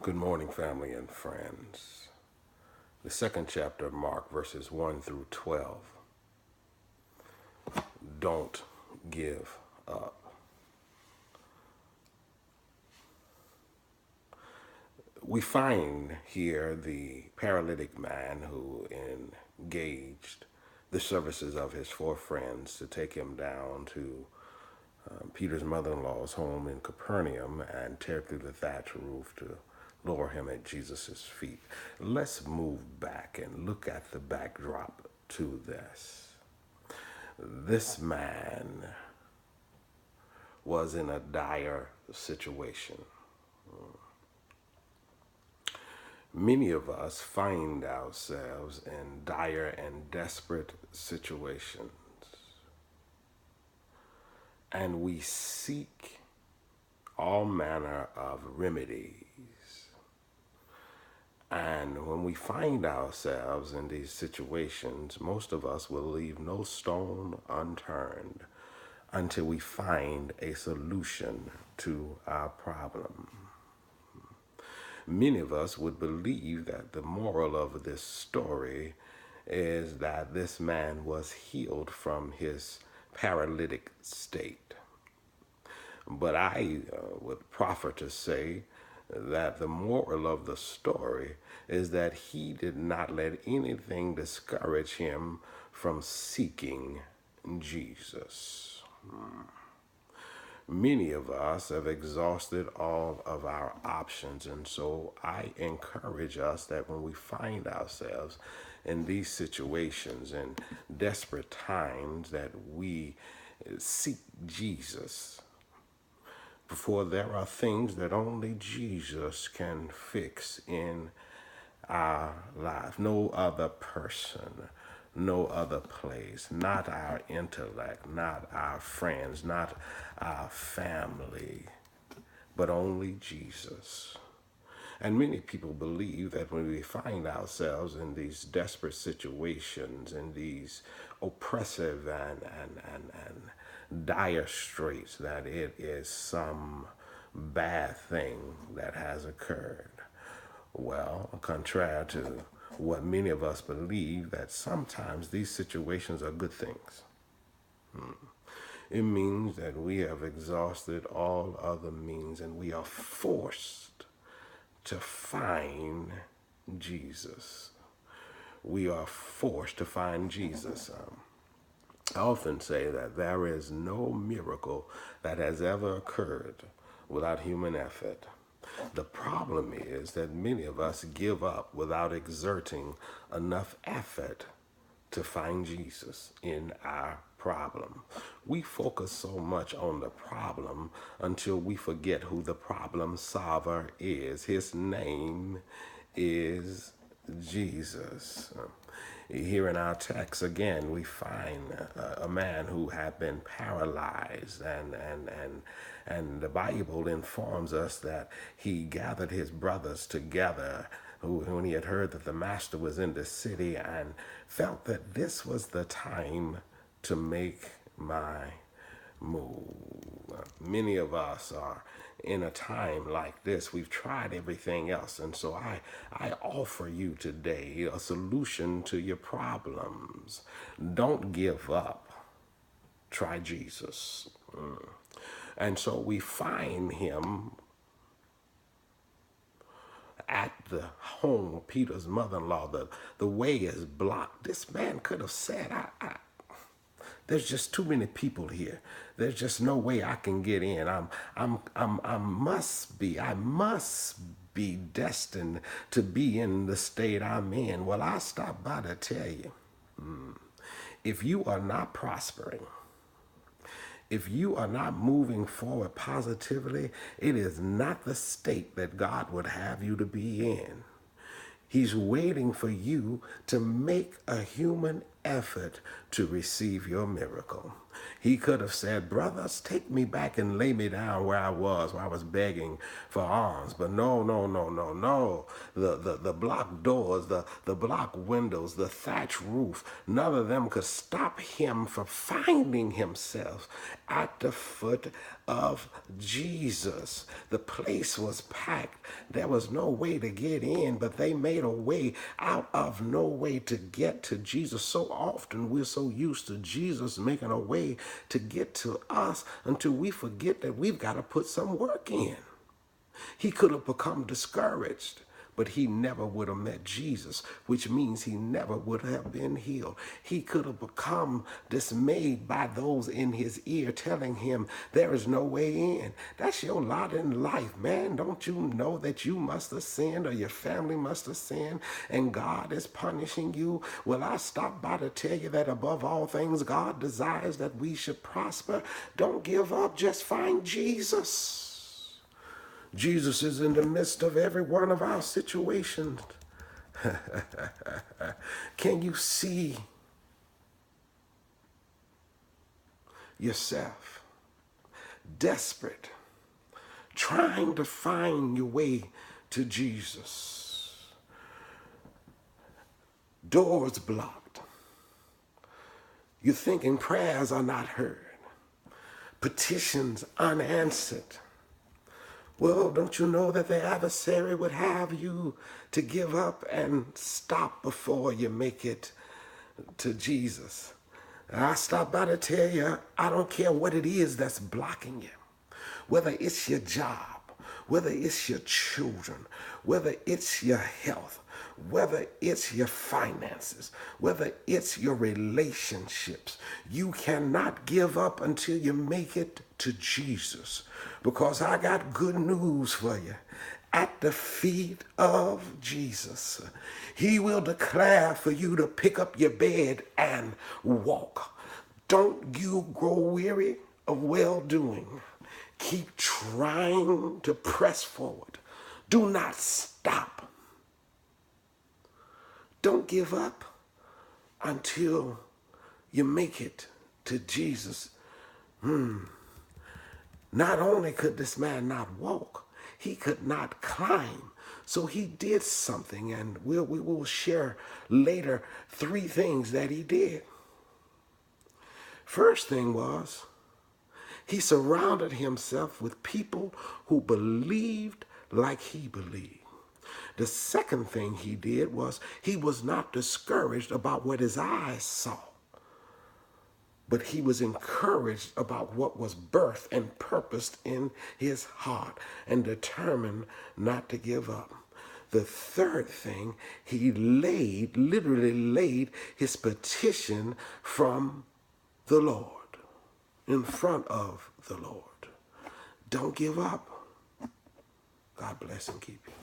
Good morning, family and friends. The second chapter of Mark, verses 1 through 12. Don't give up. We find here the paralytic man who engaged the services of his four friends to take him down to Peter's mother-in-law's home in Capernaum and tear through the thatch roof to lower him at Jesus' feet. Let's move back and look at the backdrop to this. This man was in a dire situation. Many of us find ourselves in dire and desperate situations, and we seek all manner of remedies. And when we find ourselves in these situations, most of us will leave no stone unturned until we find a solution to our problem. Many of us would believe that the moral of this story is that this man was healed from his paralytic state. But I would proffer to say that the moral of the story is that he did not let anything discourage him from seeking Jesus. Many of us have exhausted all of our options, and so I encourage us that when we find ourselves in these situations and desperate times, that we seek Jesus. For there are things that only Jesus can fix in our life. No other person, no other place, not our intellect, not our friends, not our family, but only Jesus. And many people believe that when we find ourselves in these desperate situations, in these oppressive and dire straits, that it is some bad thing that has occurred. Well, contrary to what many of us believe, that sometimes these situations are good things. It means that we have exhausted all other means and we are forced to find Jesus. We are forced to find Jesus. I often say that there is no miracle that has ever occurred without human effort. The problem is that many of us give up without exerting enough effort to find Jesus in our problem. We focus so much on the problem until we forget who the problem solver is. His name is Jesus. Here in our text again, we find a man who had been paralyzed, and the Bible informs us that he gathered his brothers together when he had heard that the master was in the city and felt that this was the time to make my move. Many of us are in a time like this. We've tried everything else. And so I offer you today a solution to your problems. Don't give up. Try Jesus. And so we find him at the home of Peter's mother-in-law. The way is blocked. This man could have said, there's just too many people here. There's just no way I can get in. I must be destined to be in the state I'm in. Well, I stopped by to tell you, if you are not prospering, if you are not moving forward positively, it is not the state that God would have you to be in. He's waiting for you to make a human effort to receive your miracle. He could have said, brothers, take me back and lay me down where I was begging for alms. But no, no, no, no, no. The block doors, the block windows, the thatch roof, none of them could stop him from finding himself at the foot of Jesus. The place was packed. There was no way to get in, but they made a way out of no way to get to Jesus. So often we're so used to Jesus making a way to get to us until we forget that we've got to put some work in. He could have become discouraged, but he never would have met Jesus, which means he never would have been healed. He could have become dismayed by those in his ear telling him there is no way in. That's your lot in life, man. Don't you know that you must have sinned or your family must have sinned and God is punishing you? Well, I stopped by to tell you that above all things, God desires that we should prosper. Don't give up. Just find Jesus. Jesus is in the midst of every one of our situations. Can you see yourself desperate, trying to find your way to Jesus? Doors blocked. You're thinking prayers are not heard. Petitions unanswered. Well, don't you know that the adversary would have you to give up and stop before you make it to Jesus? I stopped by to tell you, I don't care what it is that's blocking you. Whether it's your job, whether it's your children, whether it's your health, whether it's your finances, whether it's your relationships, you cannot give up until you make it to Jesus. Because I got good news for you. At the feet of Jesus, he will declare for you to pick up your bed and walk. Don't you grow weary of well-doing. Keep trying to press forward. Do not stop. Don't give up until you make it to Jesus. Not only could this man not walk, he could not climb. So he did something, and we will share later 3 things that he did. First thing was, he surrounded himself with people who believed like he believed. The second thing he did was he was not discouraged about what his eyes saw, but he was encouraged about what was birthed and purposed in his heart and determined not to give up. The third thing, he literally laid his petition from the Lord, in front of the Lord. Don't give up. God bless and keep you.